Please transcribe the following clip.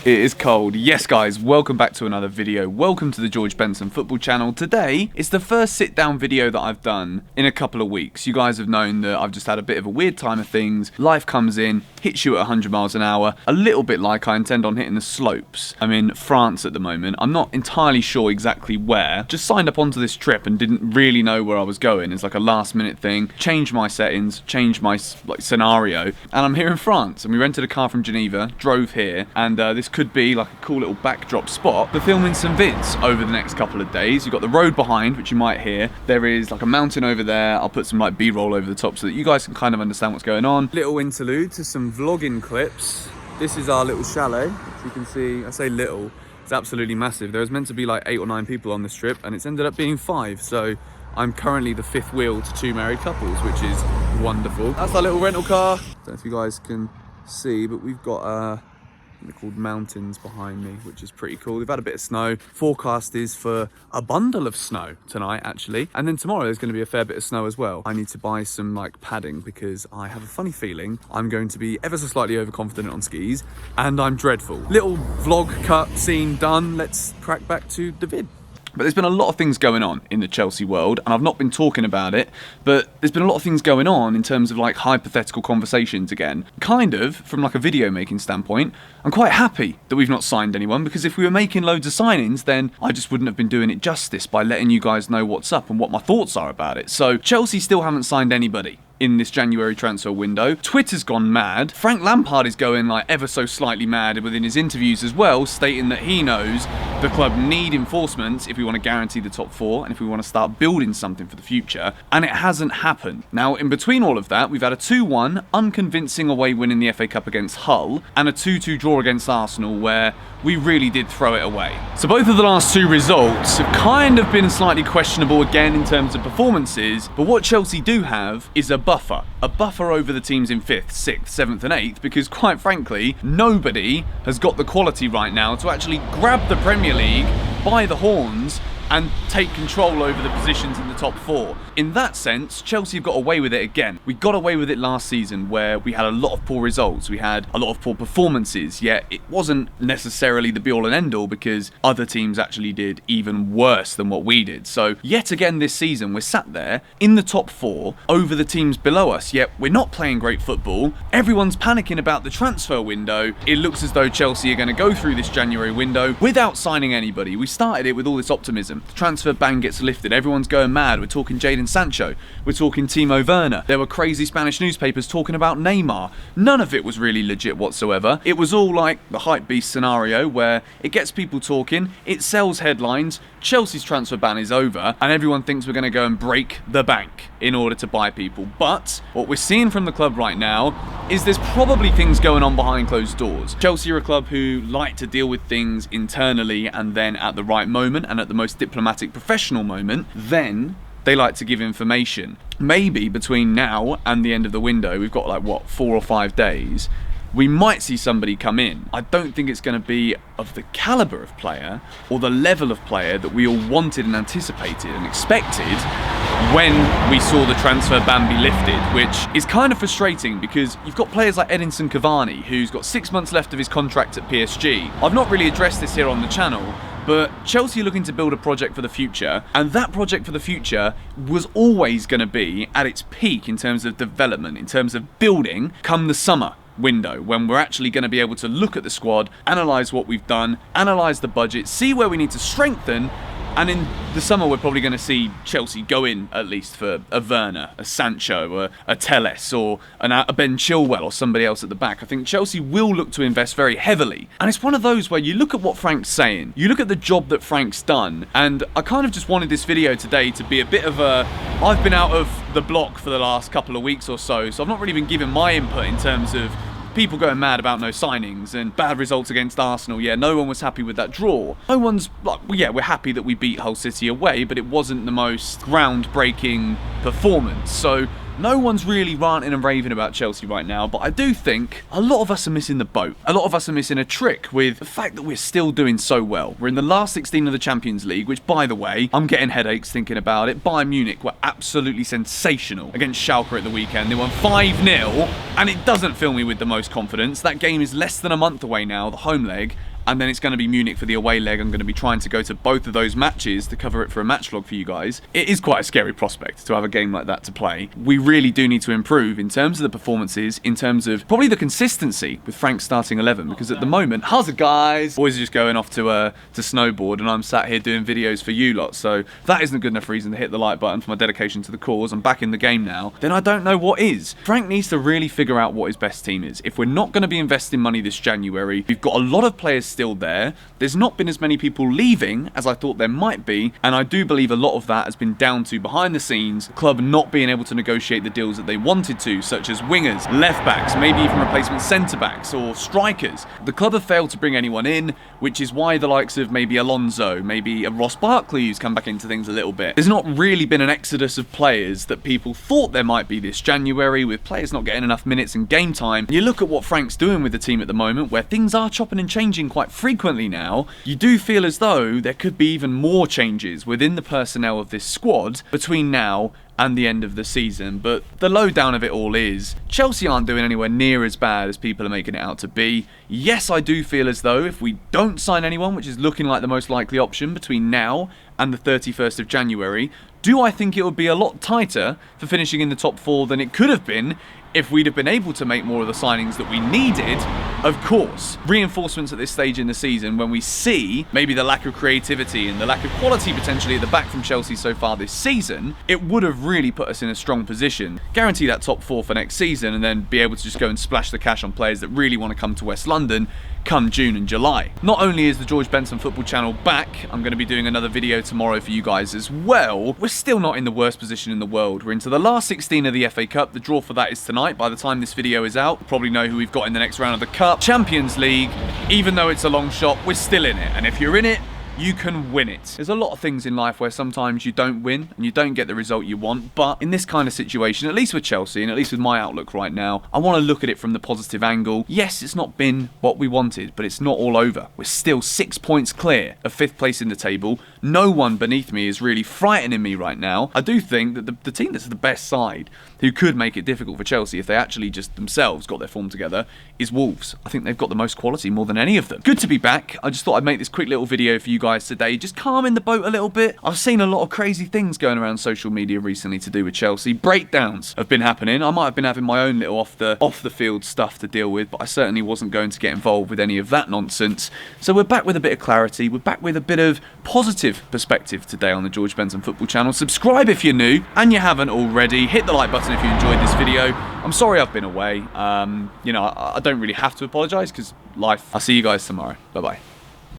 It is cold. Yes, guys, welcome back to another video. Welcome to the George Benson football channel. Today is the first sit-down video that I've done in a couple of weeks. You guys have known that I've just had a bit of a weird time of things. Life comes in, hits you at 100 miles an hour, a little bit like I intend on hitting the slopes. I'm in France at the moment. I'm not entirely sure exactly where. Just signed up onto this trip and didn't really know where I was going. It's like a last-minute thing. Changed my settings, changed my scenario, and I'm here in France. And we rented a car from Geneva, drove here, and this could be like a cool little backdrop spot for filming some vids over the next couple of days. You've got the road behind, which you might hear. There is like a mountain over there. I'll put some like B-roll over the top so that you guys can kind of understand what's going on. Little interlude to some vlogging clips. This is our little chalet. As you can see, I say little, it's absolutely massive. There was meant to be like 8 or 9 people on this trip, and it's ended up being 5. So I'm currently the 5th wheel to 2 married couples, which is wonderful. That's our little rental car. Don't know if you guys can see, but we've got they're called mountains behind me, which is pretty cool. We've had a bit of snow. Forecast is for a bundle of snow tonight, actually. And then tomorrow there's going to be a fair bit of snow as well. I need to buy some like padding because I have a funny feeling I'm going to be ever so slightly overconfident on skis, and I'm dreadful. Little vlog cut scene done. Let's crack back to the vid. But there's been a lot of things going on in the Chelsea world, and I've not been talking about it, but there's been a lot of things going on in terms of like hypothetical conversations again. Kind of, from like a video making standpoint, I'm quite happy that we've not signed anyone, because if we were making loads of signings, then I just wouldn't have been doing it justice by letting you guys know what's up and what my thoughts are about it. So Chelsea still haven't signed anybody in this January transfer window. Twitter's gone mad. Frank Lampard is going like ever so slightly mad within his interviews as well, stating that he knows the club need enforcements if we want to guarantee the top 4 and if we want to start building something for the future, and it hasn't happened. Now, in between all of that, we've had a 2-1 unconvincing away win in the FA Cup against Hull and a 2-2 draw against Arsenal where we really did throw it away. So both of the last 2 results have kind of been slightly questionable again in terms of performances, but what Chelsea do have is a buffer over the teams in 5th, 6th, 7th and 8th, because quite frankly, nobody has got the quality right now to actually grab the Premier League by the horns and take control over the positions in the top 4. In that sense, Chelsea have got away with it again. We got away with it last season where we had a lot of poor results, we had a lot of poor performances, yet it wasn't necessarily the be-all and end-all because other teams actually did even worse than what we did. So yet again this season, we're sat there in the top 4 over the teams below us, yet we're not playing great football. Everyone's panicking about the transfer window. It looks as though Chelsea are going to go through this January window without signing anybody. We started it with all this optimism. The transfer ban gets lifted, everyone's going mad. We're talking Jadon Sancho, we're talking Timo Werner. There were crazy Spanish newspapers talking about Neymar. None of it was really legit whatsoever. It was all like the hype beast scenario where it gets people talking, it sells headlines, Chelsea's transfer ban is over, and everyone thinks we're going to go and break the bank in order to buy people. But what we're seeing from the club right now is there's probably things going on behind closed doors. Chelsea are a club who like to deal with things internally, and then at the right moment and at the most diplomatic professional moment, then they like to give information. Maybe between now and the end of the window, we've got like what, 4 or 5 days, we might see somebody come in. I don't think it's going to be of the calibre of player or the level of player that we all wanted and anticipated and expected when we saw the transfer ban be lifted, which is kind of frustrating because you've got players like Edinson Cavani, who's got 6 months left of his contract at PSG. I've not really addressed this here on the channel, but Chelsea are looking to build a project for the future, and that project for the future was always going to be at its peak in terms of development, in terms of building, come the summer window, when we're actually going to be able to look at the squad, analyse what we've done, analyse the budget, see where we need to strengthen. And in the summer, we're probably going to see Chelsea go in at least for a Werner, a Sancho, a Telles, or a Ben Chilwell, or somebody else at the back. I think Chelsea will look to invest very heavily. And it's one of those where you look at what Frank's saying, you look at the job that Frank's done, and I kind of just wanted this video today to be a bit of a... I've been out of the block for the last couple of weeks or so I've not really been giving my input in terms of people going mad about no signings and bad results against Arsenal. Yeah, no one was happy with that draw. No one's like, well, yeah, we're happy that we beat Hull City away, but it wasn't the most groundbreaking performance. So no one's really ranting and raving about Chelsea right now, but I do think a lot of us are missing the boat. A lot of us are missing a trick with the fact that we're still doing so well. We're in the last 16 of the Champions League, which, by the way, I'm getting headaches thinking about it. Bayern Munich were absolutely sensational against Schalke at the weekend. They won 5-0, and it doesn't fill me with the most confidence. That game is less than a month away now, the home leg, and then it's going to be Munich for the away leg. I'm going to be trying to go to both of those matches to cover it for a match vlog for you guys. It is quite a scary prospect to have a game like that to play. We really do need to improve in terms of the performances, in terms of probably the consistency with Frank's starting 11, because at the moment, how's it guys? Boys are just going off to snowboard, and I'm sat here doing videos for you lot, so if that isn't a good enough reason to hit the like button for my dedication to the cause, I'm back in the game now, then I don't know what is. Frank needs to really figure out what his best team is. If we're not going to be investing money this January, we've got a lot of players still there, there's not been as many people leaving as I thought there might be, and I do believe a lot of that has been down to, behind the scenes, the club not being able to negotiate the deals that they wanted to, such as wingers, left backs, maybe even replacement centre backs or strikers. The club have failed to bring anyone in, which is why the likes of maybe Alonso, maybe a Ross Barkley who's come back into things a little bit. There's not really been an exodus of players that people thought there might be this January, with players not getting enough minutes and game time. You look at what Frank's doing with the team at the moment, where things are chopping and changing quite frequently now, you do feel as though there could be even more changes within the personnel of this squad between now and the end of the season. But the lowdown of it all is Chelsea aren't doing anywhere near as bad as people are making it out to be. Yes, I do feel as though if we don't sign anyone, which is looking like the most likely option between now and the 31st of January, do I think it would be a lot tighter for finishing in the top 4 than it could have been if we'd have been able to make more of the signings that we needed? Of course, reinforcements at this stage in the season, when we see maybe the lack of creativity and the lack of quality potentially at the back from Chelsea so far this season, it would have really put us in a strong position. Guarantee that top 4 for next season, and then be able to just go and splash the cash on players that really want to come to West London come June and July. Not only is the George Benson football channel back, I'm going to be doing another video tomorrow for you guys as well. We're still not in the worst position in the world. We're into the last 16 of the FA Cup. The draw for that is tonight. By the time this video is out, we'll probably know who we've got in the next round of the Cup. Champions League, even though it's a long shot, we're still in it. And if you're in it, you can win it. There's a lot of things in life where sometimes you don't win and you don't get the result you want, but in this kind of situation, at least with Chelsea and at least with my outlook right now, I want to look at it from the positive angle. Yes, it's not been what we wanted, but it's not all over. We're still 6 points clear of 5th place in the table. No one beneath me is really frightening me right now. I do think that the team that's the best side, who could make it difficult for Chelsea if they actually just themselves got their form together, is Wolves. I think they've got the most quality more than any of them. Good to be back. I just thought I'd make this quick little video for you guys today, just calming the boat a little bit. I've seen a lot of crazy things going around social media recently to do with Chelsea. Breakdowns have been happening. I might have been having my own little off the field stuff to deal with, but I certainly wasn't going to get involved with any of that nonsense. So we're back with a bit of clarity. We're back with a bit of positive perspective today on the George Benson football channel. Subscribe if you're new and you haven't already. Hit the like button if you enjoyed this video. I'm sorry I've been away. You know, I don't really have to apologise because life. I'll see you guys tomorrow. Bye bye.